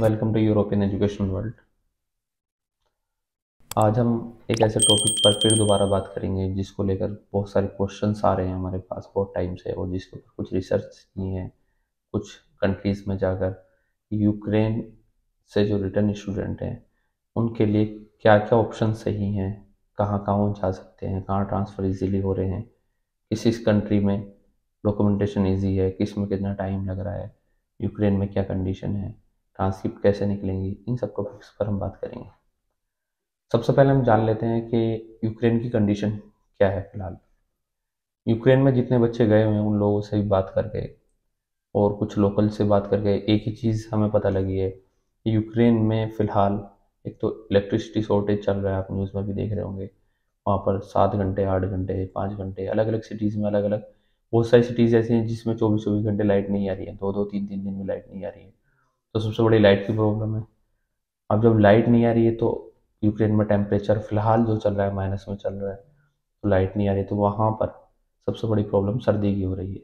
Welcome to European education world. आज हम एक ऐसे टॉपिक पर फिर दोबारा बात करेंगे जिसको लेकर बहुत सारे क्वेश्चंस आ रहे हैं हमारे पास बहुत टाइम से, और जिसके ऊपर कुछ रिसर्च की है कुछ कंट्रीज़ में जाकर। यूक्रेन से जो रिटर्न स्टूडेंट हैं उनके लिए क्या क्या ऑप्शन सही हैं, कहाँ कहाँ वो जा सकते हैं, कहाँ ट्रांसफ़र इजीली हो रहे हैं, किस कंट्री में डॉक्यूमेंटेशन इजी है, किस में कितना टाइम लग रहा है, यूक्रेन में क्या कंडीशन है, ट्रांसक्रिप्ट कैसे निकलेंगी, इन सब टॉपिक्स पर हम बात करेंगे। सबसे पहले हम जान लेते हैं कि यूक्रेन की कंडीशन क्या है फिलहाल। यूक्रेन में जितने बच्चे गए हुए हैं उन लोगों से भी बात करके और कुछ लोकल से बात करके एक ही चीज़ हमें पता लगी है कि यूक्रेन में फ़िलहाल एक तो इलेक्ट्रिसिटी शॉर्टेज चल रहा है, आप न्यूज़ में भी देख रहे होंगे। वहाँ पर 7 घंटे, 8 घंटे, 5 घंटे, अलग अलग सिटीज़ में अलग अलग, बहुत सारी सिटीज़ ऐसी हैं जिसमें 24-24 घंटे लाइट नहीं आ रही है, 2-2, 3-3 दिन में लाइट नहीं आ रही है। तो सबसे बड़ी लाइट की प्रॉब्लम है। अब जब लाइट नहीं आ रही है तो यूक्रेन में टेम्परेचर फ़िलहाल जो चल रहा है माइनस में चल रहा है, तो लाइट नहीं आ रही, तो वहाँ पर सबसे बड़ी प्रॉब्लम सर्दी की हो रही है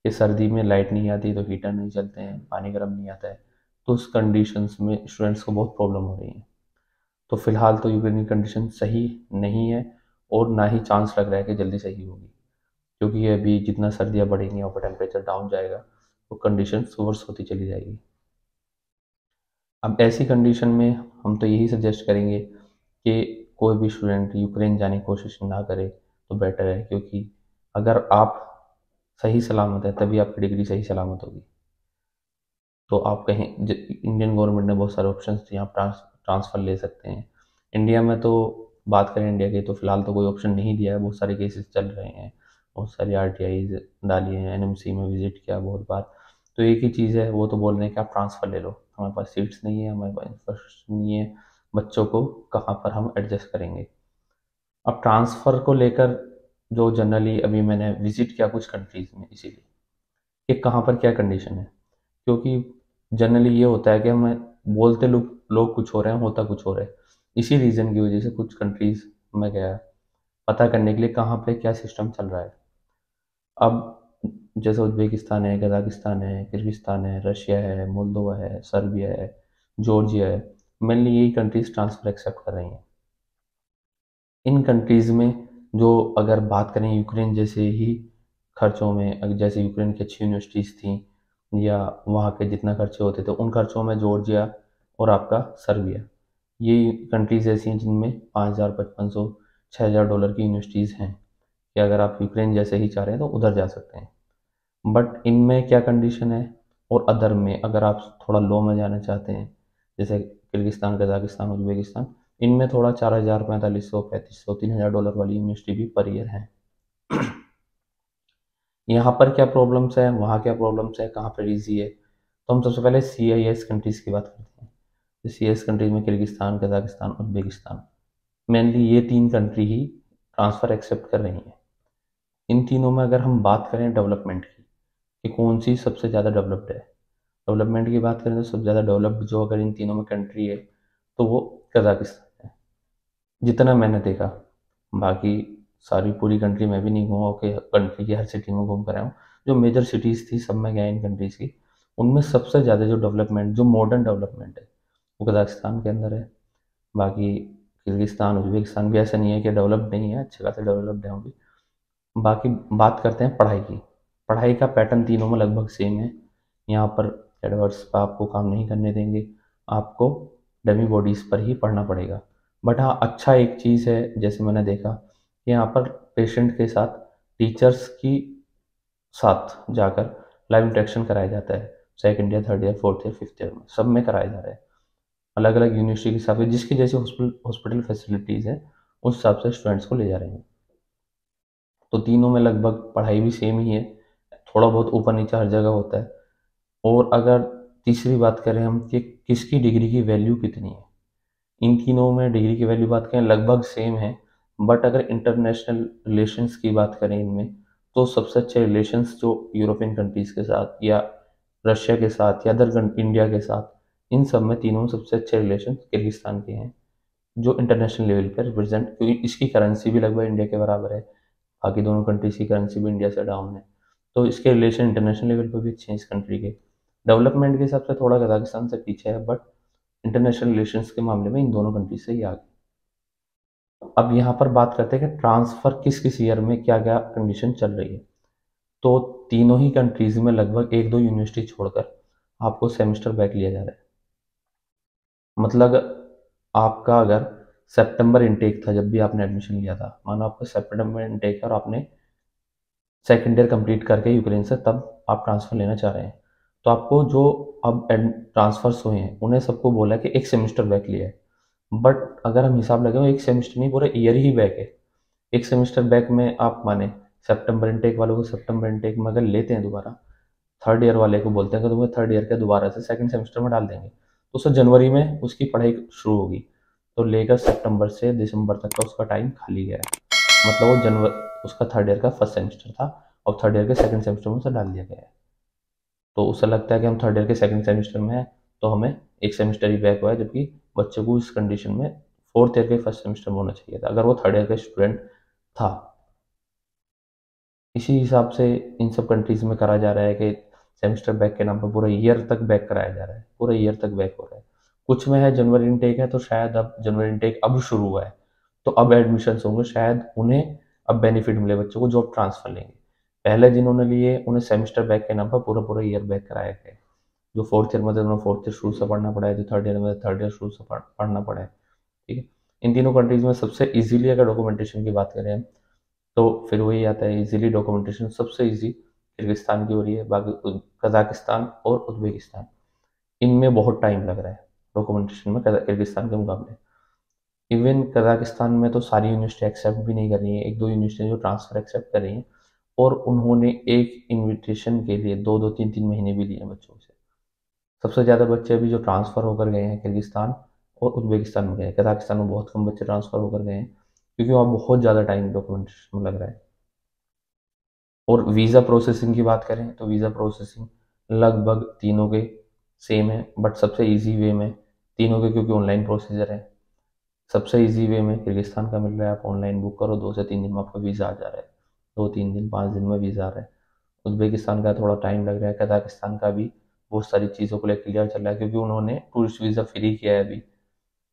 कि सर्दी में लाइट नहीं आती तो हीटर नहीं चलते हैं, पानी गर्म नहीं आता है। तो उस कंडीशंस में स्टूडेंट्स को बहुत प्रॉब्लम हो रही है। तो फ़िलहाल तो यूक्रेन की कंडीशन सही नहीं है और ना ही चांस लग रहा है कि जल्दी सही होगी, क्योंकि ये अभी जितना सर्दियाँ बढ़ेंगी और टेम्परेचर डाउन जाएगा तो कंडीशन वर्स होती चली जाएगी। अब ऐसी कंडीशन में हम तो यही सजेस्ट करेंगे कि कोई भी स्टूडेंट यूक्रेन जाने की कोशिश ना करे तो बेटर है, क्योंकि अगर आप सही सलामत है तभी आपकी डिग्री सही सलामत होगी। तो आप कहीं इंडियन गवर्नमेंट ने बहुत सारे ऑप्शंस दिए, आप ट्रांसफ़र ले सकते हैं। इंडिया में तो बात करें इंडिया की तो फ़िलहाल तो कोई ऑप्शन नहीं दिया है, बहुत सारे केसेस चल रहे हैं, बहुत सारी आरटीआईज डाली हैं, एनएमसी में विजिट किया बहुत बार। तो एक ही चीज़ है, वो तो बोल रहे हैं कि आप ट्रांसफ़र ले लो, हमारे पास सीट्स नहीं है, हमारे पास इंफ्रास्ट्रक्चर नहीं है, बच्चों को कहाँ पर हम एडजस्ट करेंगे। अब ट्रांसफ़र को लेकर जो जनरली अभी मैंने विजिट किया कुछ कंट्रीज़ में, इसीलिए कि कहाँ पर क्या कंडीशन है, क्योंकि जनरली ये होता है कि हमें बोलते लोग कुछ हो रहे हैं, होता कुछ हो रहा है। इसी रीज़न की वजह से कुछ कंट्रीज़ में गया पता करने के लिए कहाँ पे क्या सिस्टम चल रहा है। अब जैसे उज़्बेकिस्तान है, कज़ाकिस्तान है, किर्गिस्तान है, रशिया है, मोल्दोवा है, सर्बिया है, जॉर्जिया है, मेनली यही कंट्रीज़ ट्रांसफ़र एक्सेप्ट कर रही हैं। इन कंट्रीज़ में जो अगर बात करें यूक्रेन जैसे ही खर्चों में, जैसे यूक्रेन की अच्छी यूनिवर्सिटीज़ थी या वहाँ के जितना खर्चे होते थे उन खर्चों में जॉर्जिया और आपका सर्बिया, ये कंट्रीज़ ऐसी हैं जिनमें 5,000, 5,500, $6,000 की यूनिवर्सिटीज़ हैं कि अगर आप यूक्रेन जैसे ही चाह रहे हैं तो उधर जा सकते हैं। बट इनमें क्या कंडीशन है, और अदर में अगर आप थोड़ा लो में जाना चाहते हैं जैसे किर्गिस्तान, कजाकिस्तान, उज़्बेकिस्तान, इनमें थोड़ा 4,000, 4,500, 3,500, $3,000 वाली यूनिवर्सिटी भी पर ईयर है। यहाँ पर क्या प्रॉब्लम्स है, वहाँ क्या प्रॉब्लम्स है, कहाँ पर ईजी है, तो हम सबसे पहले CIS कंट्रीज़ की बात करते हैं। CIS कंट्रीज़ में किर्गिस्तान, कजाकिस्तान, उज़्बेकिस्तान, मेनली ये 3 कंट्री ही ट्रांसफ़र एक्सेप्ट कर रही हैं। इन तीनों में अगर हम बात करें डेवलपमेंट की कि कौन सी सबसे ज़्यादा डेवलप्ड है, डेवलपमेंट की बात करें तो सबसे ज़्यादा डेवलप्ड जो अगर इन तीनों में कंट्री है तो वो कज़ाकिस्तान है, जितना मैंने देखा। बाकी सारी पूरी कंट्री में भी नहीं घूमा कि कंट्री की हर सिटी में घूम कर आया हूँ। जो मेजर सिटीज़ थी सब में गया इन कंट्रीज़ की, उनमें सबसे ज़्यादा जो डेवलपमेंट, जो मॉडर्न डेवलपमेंट है वो कज़ाकिस्तान के अंदर है। बाकी किर्गिस्तान, उज़्बेकिस्तान भी ऐसा नहीं है कि डेवलप्ड नहीं है, अच्छे खासे डेवलप्ड है वो भी। बाकी बात करते हैं पढ़ाई की। पढ़ाई का पैटर्न तीनों में लगभग सेम है। यहाँ पर एडवर्स पर आपको काम नहीं करने देंगे, आपको डमी बॉडीज़ पर ही पढ़ना पड़ेगा। बट हाँ, अच्छा एक चीज़ है जैसे मैंने देखा कि यहाँ पर पेशेंट के साथ टीचर्स की साथ जाकर लाइव इंटरेक्शन कराया जाता है। Second year, third year, fourth year, fifth year में सब में कराया जा रहा है। अलग अलग यूनिवर्सिटी के हिसाब से जिसकी जैसे हॉस्पिटल फैसिलिटीज़ है उस हिसाब से स्टूडेंट्स को ले जा रहे हैं। तो तीनों में लगभग पढ़ाई भी सेम ही है, थोड़ा बहुत ऊपर नीचे हर जगह होता है। और अगर तीसरी बात करें हम कि किसकी डिग्री की वैल्यू कितनी है, इन तीनों में डिग्री की वैल्यू बात करें लगभग सेम है। बट अगर इंटरनेशनल रिलेशंस की बात करें इनमें, तो सबसे अच्छे रिलेशंस जो यूरोपियन कंट्रीज़ के साथ या रशिया के साथ या अदर इंडिया के साथ, इन सब में तीनों में सबसे अच्छे रिलेशन किर्गिस्तान के हैं, जो इंटरनेशनल लेवल पर रिप्रेजेंट, क्योंकि इसकी करेंसी भी लगभग इंडिया के बराबर है, बाकी दोनों कंट्रीज की करेंसी भी इंडिया से डाउन है, तो इसके रिलेशन इंटरनेशनल लेवल पर भी अच्छे हैं इस कंट्री के। डेवलपमेंट के हिसाब से थोड़ा कजाकिस्तान से पीछे है, बट इंटरनेशनल रिलेशंस के मामले में इन दोनों कंट्री से ही आगे। अब यहाँ पर बात करते हैं कि ट्रांसफ़र किस किस ईयर में क्या क्या कंडीशन चल रही है। तो तीनों ही कंट्रीज़ में लगभग एक दो यूनिवर्सिटी छोड़कर आपको सेमेस्टर बैक लिया जा रहा है। मतलब आपका अगर सितंबर इनटेक था जब भी आपने एडमिशन लिया था, मानो आपका सितंबर इनटेक है और आपने सेकेंड ईयर कंप्लीट करके यूक्रेन से तब आप ट्रांसफ़र लेना चाह रहे हैं, तो आपको जो अब ट्रांसफ़र्स हुए हैं उन्हें सबको बोला कि एक सेमेस्टर बैक लिया है। बट अगर हम हिसाब लगाएं, एक सेमेस्टर नहीं, पूरा ईयर ही बैक है। एक सेमेस्टर बैक में आप माने सितंबर इनटेक वालों को सितंबर इनटेक में अगर लेते हैं दोबारा, थर्ड ईयर वाले को बोलते हैं कि तुम्हें थर्ड ईयर के दोबारा से सेकंड सेमेस्टर में डाल देंगे, तो उससे जनवरी में उसकी पढ़ाई शुरू होगी, तो लेकर सितंबर से दिसंबर तक का उसका टाइम खाली गया है। मतलब वो उसका थर्ड ईयर का फर्स्ट सेमेस्टर था और थर्ड ईयर के सेकंड सेमेस्टर में उसे डाल दिया गया है। तो उसे लगता है कि हम थर्ड ईयर के सेकंड सेमेस्टर में हैं, तो हमें एक सेमेस्टर ही बैक हुआ है, जबकि बच्चे को इस कंडीशन में फोर्थ ईयर के फर्स्ट सेमेस्टर में होना चाहिए था अगर वो थर्ड ईयर का स्टूडेंट था। इसी हिसाब से इन सब कंट्रीज़ में करा जा रहा है कि सेमेस्टर बैक के नाम पर पूरा ईयर तक बैक कराया जा रहा है, पूरा ईयर तक बैक हो रहा है। कुछ में है जनवरी इनटेक है, तो शायद अब जनवरी इनटेक अब शुरू हुआ है, तो अब एडमिशन होंगे, शायद उन्हें अब बेनिफिट मिले बच्चों को जो अब ट्रांसफ़र लेंगे। पहले जिन्होंने लिए उन्हें सेमेस्टर बैक के नाम पर पूरा पूरा ईयर बैक कराया गया है। जो फोर्थ ईयर में थे उन्हें फोर्थ ईयर शुरू से पढ़ना पड़ा है, जो थर्ड ईयर में थर्ड ईयर शुरू से पढ़ना पड़ा है। ठीक है। इन तीनों कंट्रीज़ में सबसे ईजिली अगर डॉक्यूमेंटेशन की बात करें हम, तो फिर वही आता है, इजीली डॉक्यूमेंटेशन सबसे इजी किर्गिस्तान की हो रही है, बाकी कजाकिस्तान और उज्बेकिस्तान, इनमें बहुत टाइम लग रहा है डॉक्यूमेंटेशन में किर्गिस्तान के मुकाबले। इवन कजाकिस्तान में तो सारी यूनिवर्सिटी एक्सेप्ट भी नहीं कर रही है, एक दो यूनिवर्सिटी जो ट्रांसफ़र एक्सेप्ट कर रही हैं, और उन्होंने एक इन्विटेशन के लिए दो दो तीन तीन महीने भी लिए हैं बच्चों से। सबसे ज़्यादा बच्चे अभी जो ट्रांसफ़र होकर गए हैं किर्गिस्तान और उज्बेकिस्तान में गए हैं। कजाकिस्तान में बहुत कम बच्चे ट्रांसफ़र होकर गए हैं, क्योंकि वहाँ बहुत ज़्यादा टाइम डॉक्यूमेंटेशन में लग रहा है। और वीज़ा प्रोसेसिंग की बात करें तो वीज़ा प्रोसेसिंग लगभग तीनों के सेम है, बट सबसे इजी वे में तीनों के, क्योंकि ऑनलाइन प्रोसीजर है, सबसे इजी वे में किर्गिस्तान का मिल रहा है। आप ऑनलाइन बुक करो, 2 से 3 दिन में आपका वीज़ा आ जा रहा है, 2 3 दिन 5 दिन में वीज़ा आ रहा है। उज्बेकिस्तान का थोड़ा टाइम लग रहा है। कजाकिस्तान का भी बहुत सारी चीज़ों को लेकर क्लियर चल रहा है, क्योंकि उन्होंने टूरिस्ट वीज़ा फ्री किया है अभी,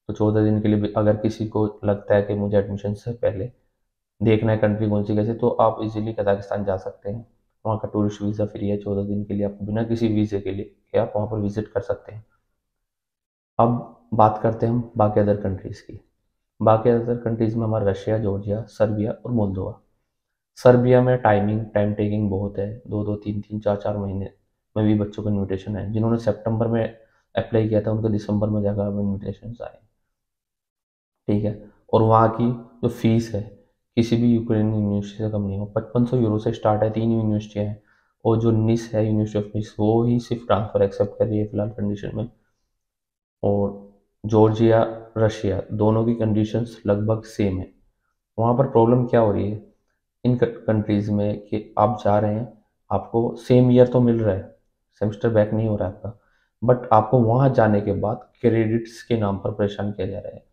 तो 14 दिन के लिए भी अगर किसी को लगता है कि मुझे एडमिशन से पहले देखना है कंट्री कौन सी कैसे, तो आप इजीली कजाकिस्तान जा सकते हैं। वहाँ का टूरिस्ट वीज़ा फ्री है, 14 दिन के लिए आपको बिना किसी वीज़े के लिए कि आप वहाँ पर विजिट कर सकते हैं। अब बात करते हैं हम बाकी अदर कंट्रीज़ की। बाकी अदर कंट्रीज़ में हमारा रशिया, जॉर्जिया, सर्बिया और मोल्दोवा। सर्बिया में टाइम टेकिंग बहुत है, दो दो तीन तीन चार चार महीने में भी बच्चों को इन्विटेशन है। जिन्होंने सितंबर में अप्लाई किया था उनको दिसंबर में जाकर अब इन्विटेशन आए। ठीक है। और वहाँ की जो फीस है किसी भी यूक्रेन यूनिवर्सिटी से कम नहीं हो, 5500 यूरो से स्टार्ट है। 3 यूनिवर्सिटियाँ हैं, और जो निस है, यूनिवर्सिटी ऑफ निस, वो ही सिर्फ ट्रांसफ़र एक्सेप्ट कर रही है फिलहाल कंडीशन में। और जॉर्जिया, रशिया, दोनों की कंडीशंस लगभग सेम है। वहाँ पर प्रॉब्लम क्या हो रही है इन कंट्रीज़ में कि आप जा रहे हैं, आपको सेम ईयर तो मिल रहा है, सेमेस्टर बैक नहीं हो रहा है आपका, बट आपको वहाँ जाने के बाद क्रेडिट्स के नाम पर परेशान किया जा रहा है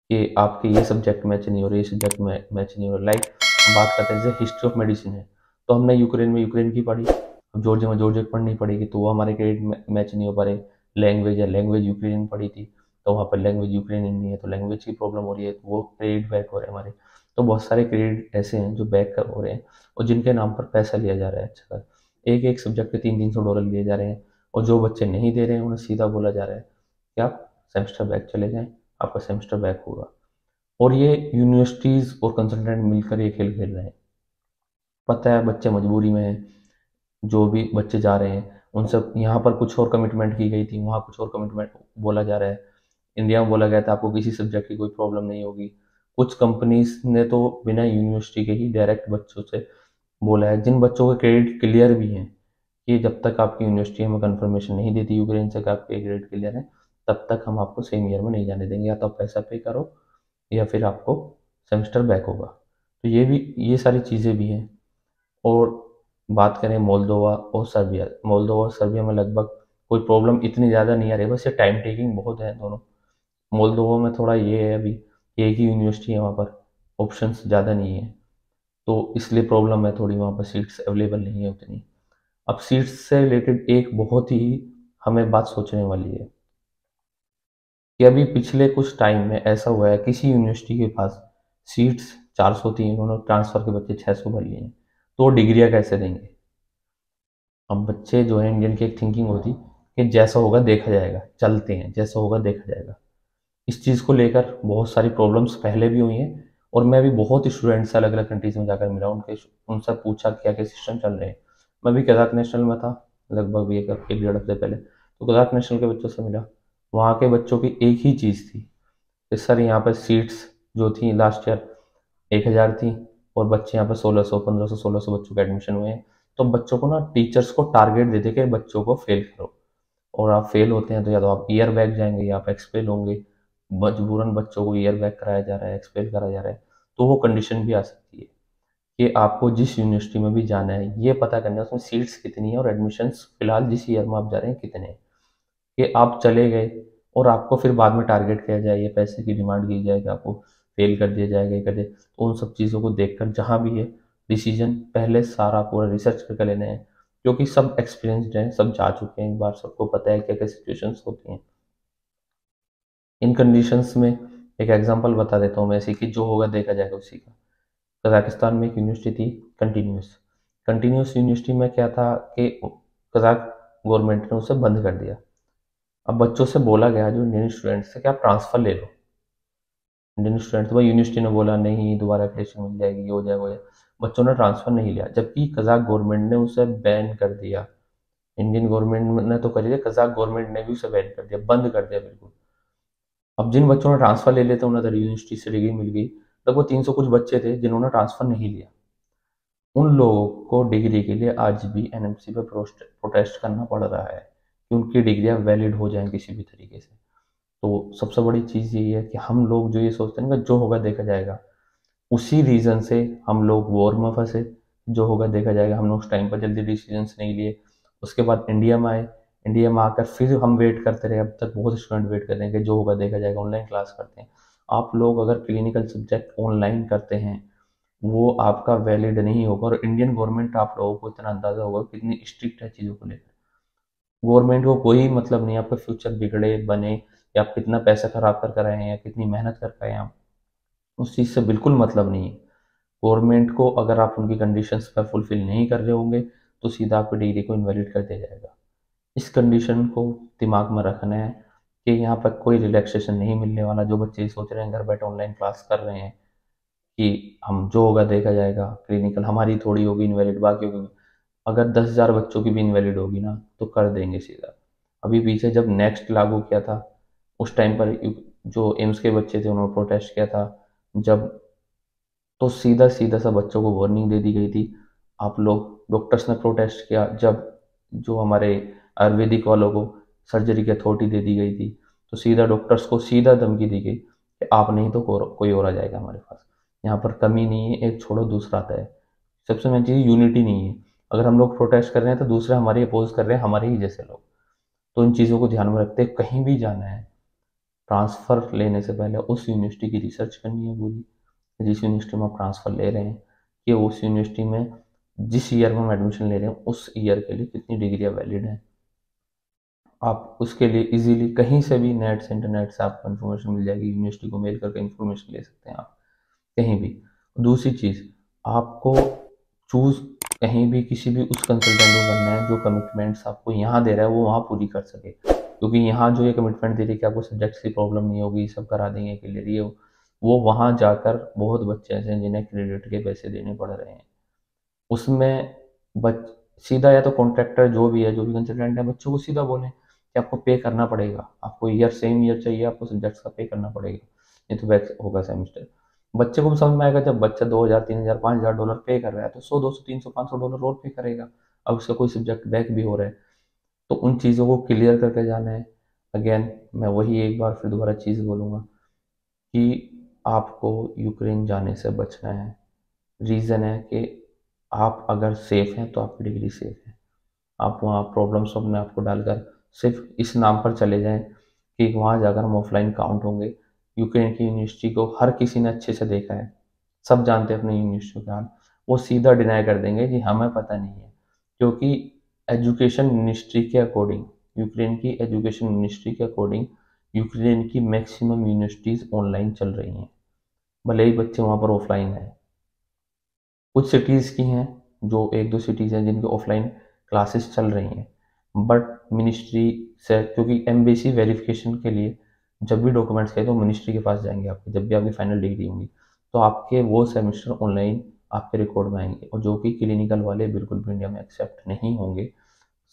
कि आपके ये सब्जेक्ट मैच नहीं हो रहे, ये सब्जेक्ट मैच नहीं हो रहा। लाइक हम बात करते हैं जैसे हिस्ट्री ऑफ मेडिसिन है, तो हमने यूक्रेन में यूक्रेन की पढ़ी, अब जॉर्जिया में जॉर्जिया की पढ़नी पड़ेगी, तो वो हमारे क्रेडिट मैच नहीं हो पा रहे। लैंग्वेज है, लैंग्वेज यूक्रेन पढ़ी थी, तो वहाँ पर लैंग्वेज यूक्रेनियन नहीं है, तो लैंग्वेज की प्रॉब्लम हो रही है, तो वो क्रेडिट बैक हो रहे हैं हमारे। तो बहुत सारे क्रेडिट ऐसे हैं जो बैक हो रहे हैं, और जिनके नाम पर पैसा लिया जा रहा है। अच्छा, एक एक सब्जेक्ट के $300-300 लिए जा रहे हैं, और जो बच्चे नहीं दे रहे हैं उन्हें सीधा बोला जा रहा है कि आप सेमेस्टर बैक चले जाएं, आपका सेमेस्टर बैक होगा। और ये यूनिवर्सिटीज़ और कंसल्टेंट मिलकर ये खेल खेल रहे हैं। पता है बच्चे मजबूरी में हैं, जो भी बच्चे जा रहे हैं उनसे यहाँ पर कुछ और कमिटमेंट की गई थी, वहाँ कुछ और कमिटमेंट बोला जा रहा है। इंडिया में बोला गया था आपको किसी सब्जेक्ट की कोई प्रॉब्लम नहीं होगी। कुछ कंपनीज ने तो बिना यूनिवर्सिटी के ही डायरेक्ट बच्चों से बोला है, जिन बच्चों के क्रेडिट क्लियर भी हैं, कि जब तक आपकी यूनिवर्सिटी हमें कंफर्मेशन नहीं देती यूक्रेन से कि आपके क्रेडिट क्लियर है, तब तक हम आपको सेम ईयर में नहीं जाने देंगे, या तो आप पैसा पे करो या फिर आपको सेमेस्टर बैक होगा। तो ये सारी चीज़ें भी हैं। और बात करें मोल्दोवा और सर्बिया, मोल्दोवा और सर्बिया में लगभग कोई प्रॉब्लम इतनी ज़्यादा नहीं आ रही, बस ये टाइम टेकिंग बहुत है दोनों। मोल्दोवा में थोड़ा ये है अभी एक ही यूनिवर्सिटी है वहाँ पर, ऑप्शंस ज़्यादा नहीं है, तो इसलिए प्रॉब्लम है थोड़ी, वहाँ पर सीट्स अवेलेबल नहीं है उतनी। अब सीट्स से रिलेटेड एक बहुत ही हमें बात सोचने वाली है कि अभी पिछले कुछ टाइम में ऐसा हुआ है किसी यूनिवर्सिटी के पास सीट्स 400 थी, उन्होंने ट्रांसफ़र के बच्चे 600 भर लिए हैं, तो वो डिग्रियाँ कैसे देंगे? अब बच्चे जो है, इंडियन की एक थिंकिंग होती कि जैसा होगा देखा जाएगा, चलते हैं, जैसा होगा देखा जाएगा। इस चीज़ को लेकर बहुत सारी प्रॉब्लम्स पहले भी हुई हैं और मैं भी बहुत स्टूडेंट से अलग अलग कंट्रीज में जाकर मिला, उनके उनसे पूछा क्या क्या सिस्टम चल रहे हैं। मैं भी कज़ाक नेशनल में था लगभग भी एक डेढ़ हफ्ते पहले, तो कज़ाक नेशनल के बच्चों से मिला। वहाँ के बच्चों की एक ही चीज़ थी कि सर यहाँ पर सीट्स जो थी लास्ट ईयर 1000 थी और बच्चे यहाँ पर 1600 1500 1600 बच्चों के एडमिशन हुए हैं। तो बच्चों को ना टीचर्स को टारगेट देते कि बच्चों को फेल करो, और आप फेल होते हैं तो या तो आप ईयर बैक जाएंगे या आप एक्सपेल होंगे। मजबूरन बच्चों को ईयर बैक कराया जा रहा है, एक्सपेल कराया जा रहा है। तो वो कंडीशन भी आ सकती है कि आपको जिस यूनिवर्सिटी में भी जाना है ये पता करना है उसमें सीट्स कितनी है और एडमिशन्स फिलहाल जिस ईयर में आप जा रहे हैं कितने हैं। कि आप चले गए और आपको फिर बाद में टारगेट किया जाए या पैसे की डिमांड की जाए कि आपको फेल कर दिया जाएगा, ये कर दिया, तो उन सब चीज़ों को देखकर जहाँ भी है डिसीजन पहले सारा पूरा रिसर्च करके लेने हैं, क्योंकि सब एक्सपीरियंसड हैं, सब जा चुके हैं एक बार, सबको पता है क्या क्या सिचुएशंस होती हैं इन कंडीशंस में। एक एग्जांपल बता देता हूँ मैं ऐसे कि जो होगा देखा जाएगा उसी का। कजाकिस्तान में एक यूनिवर्सिटी थी कंटिन्यूस। कंटिन्यूस यूनिवर्सिटी में क्या था कि कजाक गवर्नमेंट ने उसे बंद कर दिया। अब बच्चों से बोला गया जो इंडियन स्टूडेंट्स से कि आप ट्रांसफ़र ले लो। इंडियन स्टूडेंट तो भाई यूनिवर्सिटी ने बोला नहीं दोबारा एप्लीकेशन मिल जाएगी, ये हो जाएगा, वो जाएगा। बच्चों ने ट्रांसफ़र नहीं लिया, जबकि कजाक गवर्नमेंट ने उसे बैन कर दिया। इंडियन गवर्नमेंट ने तो कर दिया, कजाक गवर्नमेंट ने भी उसे बैन कर दिया, बंद कर दिया बिल्कुल। अब जिन बच्चों ने ट्रांसफ़र ले लिया था उन्हें यूनिवर्सिटी से डिग्री मिल गई, लगभग 300 कुछ बच्चे थे जिन्होंने ट्रांसफ़र नहीं लिया। उन लोगों को डिग्री के लिए आज भी एनएमसी पे प्रोटेस्ट करना पड़ रहा है कि उनकी डिग्रियां वैलिड हो जाएं किसी भी तरीके से। तो सबसे बड़ी चीज़ यही है कि हम लोग जो ये सोचते हैं ना कि जो होगा देखा जाएगा, उसी रीज़न से हम लोग वॉर में फंसे। जो होगा देखा जाएगा, हम लोग उस टाइम पर जल्दी डिसीजंस नहीं लिए। उसके बाद इंडिया में आए, इंडिया में आकर फिर हम वेट करते रहे, अब तक बहुत स्टूडेंट वेट कर रहे हैं कि जो होगा देखा जाएगा, ऑनलाइन क्लास करते हैं। आप लोग अगर क्लिनिकल सब्जेक्ट ऑनलाइन करते हैं वो आपका वैलिड नहीं होगा, और इंडियन गवर्नमेंट आप लोगों को इतना अंदाजा होगा कितनी स्ट्रिक्ट है चीज़ों को लेकर। गवर्नमेंट को कोई मतलब नहीं आपका फ्यूचर बिगड़े बने या आप कितना पैसा खराब कर कर आए हैं या कितनी मेहनत कर पाए हैं आप, उस चीज़ से बिल्कुल मतलब नहीं है। गवर्नमेंट को अगर आप उनकी कंडीशंस पर फुलफिल नहीं कर रहे होंगे तो सीधा आपकी डिग्री को इनवैलिड कर दिया जाएगा। इस कंडीशन को दिमाग में रखना है कि यहाँ पर कोई रिलैक्सेशन नहीं मिलने वाला। जो बच्चे सोच रहे हैं घर बैठे ऑनलाइन क्लास कर रहे हैं कि हम जो होगा देखा जाएगा, क्लिनिकल हमारी थोड़ी होगी इनवैलिड, बाकी होगी। अगर 10,000 बच्चों की भी इनवैलिड होगी ना तो कर देंगे सीधा। अभी पीछे जब नेक्स्ट लागू किया था उस टाइम पर जो एम्स के बच्चे थे उन्होंने प्रोटेस्ट किया था जब, तो सीधा सीधा सा बच्चों को वार्निंग दे दी गई थी। आप लोग, डॉक्टर्स ने प्रोटेस्ट किया जब जो हमारे आयुर्वेदिक वालों को सर्जरी की अथॉरिटी दे दी गई थी, तो सीधा डॉक्टर्स को सीधा धमकी दी गई कि आप नहीं तो कोई और आ जाएगा हमारे पास। यहाँ पर कमी नहीं है, एक छोड़ो दूसरा आता है। सबसे मेन चीज़ यूनिटी नहीं है। अगर हम लोग प्रोटेस्ट कर रहे हैं तो दूसरे हमारे अपोज कर रहे हैं, हमारे ही जैसे लोग। तो इन चीज़ों को ध्यान में रखते कहीं भी जाना है, ट्रांसफ़र लेने से पहले उस यूनिवर्सिटी की रिसर्च करनी है पूरी, जिस यूनिवर्सिटी में आप ट्रांसफ़र ले रहे हैं कि उस यूनिवर्सिटी में जिस ईयर में हम एडमिशन ले रहे हैं उस ईयर के लिए कितनी डिग्रियाँ वैलिड हैं। आप उसके लिए इजीली कहीं से भी नेट से इंटरनेट से आपको इन्फॉर्मेशन मिल जाएगी, यूनिवर्सिटी को मेल करके इन्फॉर्मेशन ले सकते हैं आप कहीं भी। दूसरी चीज़, आपको चूज़ कहीं भी किसी भी उस कंसल्टेंट को करना है जो कमिटमेंट्स आपको यहाँ दे रहा है वो वहाँ पूरी कर सके, क्योंकि यहाँ जो ये कमिटमेंट दे रही है कि आपको सब्जेक्ट्स की प्रॉब्लम नहीं होगी, सब करा देंगे क्लियर, ये वो वहाँ जाकर बहुत बच्चे ऐसे हैं जिन्हें क्रेडिट के पैसे देने पड़ रहे हैं। उसमें बच सीधा या तो कॉन्ट्रैक्टर जो भी है, जो भी कंसल्टेंट है, बच्चों को सीधा बोलें कि आपको पे करना पड़ेगा, आपको ईयर सेम ईयर चाहिए, आपको सब्जेक्ट्स का पे करना पड़ेगा, नहीं तो बैक होगा सेमेस्टर। बच्चे को भी समझ में आएगा, जब बच्चा 2,000 3,000 5,000 डॉलर पे कर रहा है तो 100 200 300 500 डॉलर और पे करेगा। अब उसका कोई सब्जेक्ट बैक भी हो रहा है, तो उन चीज़ों को क्लियर करके जाना है। अगेन मैं वही एक बार फिर दोबारा चीज़ बोलूँगा कि आपको यूक्रेन जाने से बचना है। रीज़न है कि आप अगर सेफ़ हैं तो आपकी डिग्री सेफ़ है। आप वहाँ प्रॉब्लम्स अपने आप को डालकर सिर्फ इस नाम पर चले जाएं कि वहाँ जाकर हम ऑफलाइन काउंट होंगे। यूक्रेन की यूनिवर्सिटी को हर किसी ने अच्छे से देखा है, सब जानते हैं अपनी यूनिवर्सिटी का हाल। वो सीधा डिनाई कर देंगे कि हमें पता नहीं है, क्योंकि एजुकेशन मिनिस्ट्री के अकॉर्डिंग, यूक्रेन की एजुकेशन मिनिस्ट्री के अकॉर्डिंग यूक्रेन की मैक्सिमम यूनिवर्सिटीज़ ऑनलाइन चल रही हैं, भले ही बच्चे वहाँ पर ऑफलाइन हैं। कुछ सिटीज़ की हैं, जो एक दो सिटीज़ हैं जिनकी ऑफलाइन क्लासेस चल रही हैं, बट मिनिस्ट्री से, क्योंकि एम्बेसी वेरिफिकेशन के लिए जब भी डॉक्यूमेंट्स चाहिए तो मिनिस्ट्री के पास जाएंगे आपके, जब भी आपकी फाइनल डिग्री होंगी तो आपके वो सेमेस्टर ऑनलाइन आपके रिकॉर्ड में आएंगे, और जो कि क्लिनिकल वाले बिल्कुल भी इंडिया में एक्सेप्ट नहीं होंगे।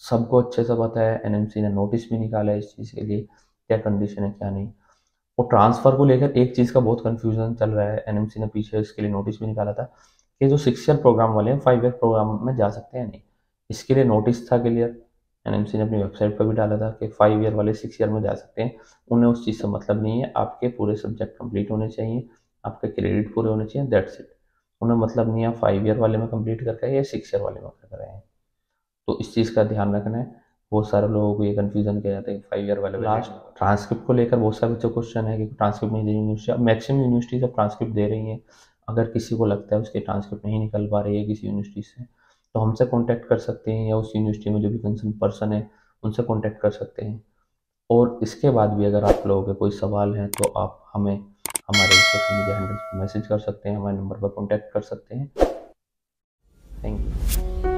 सबको अच्छे से पता है, एनएमसी ने नोटिस भी निकाला है इस चीज़ के लिए, क्या कंडीशन है क्या नहीं। और ट्रांसफ़र को लेकर एक चीज़ का बहुत कन्फ्यूजन चल रहा है, एनएमसी ने पीछे इसके लिए नोटिस भी निकाला था कि जो 6 ईयर प्रोग्राम वाले हैं 5 ईयर प्रोग्राम में जा सकते हैं नहीं। इसके लिए नोटिस था क्लियर, एनएमसी ने अपनी वेबसाइट पर भी डाला था कि 5 ईयर वाले 6 ईयर में जा सकते हैं। उन्हें उस चीज़ से मतलब नहीं है, आपके पूरे सब्जेक्ट कंप्लीट होने चाहिए, आपके क्रेडिट पूरे होने चाहिए, दैट्स इट। उन्हें मतलब नहीं है आप 5 ईयर वाले में कंप्लीट करके आए या 6 ईयर वाले में कर रहे हैं। तो इस चीज़ का ध्यान रखना है। बहुत सारे लोगों को ये कन्फ्यूज़न किया जाता है कि 5 ईयर वाले लास्ट ट्रांसक्रिप्ट को लेकर बहुत सारे बच्चों को क्वेश्चन है कि ट्रांसक्रिप्ट नहीं दे रही यूनिवर्सिटी। अब मैक्सिमम यूनिवर्सिटीज अब ट्रांसक्रिप्ट दे रही हैं। अगर किसी को लगता है उसकी ट्रांसक्रिप्ट नहीं निकल पा रही है किसी यूनिवर्सिटी से, तो हमसे कॉन्टैक्ट कर सकते हैं, या उस यूनिवर्सिटी में जो भी कंसर्न पर्सन है उनसे कॉन्टैक्ट कर सकते हैं। और इसके बाद भी अगर आप लोगों के कोई सवाल हैं तो आप हमें हमारे सोशल मीडिया हैंडल्स पर मैसेज कर सकते हैं, हमारे नंबर पर कॉन्टैक्ट कर सकते हैं। Thank you.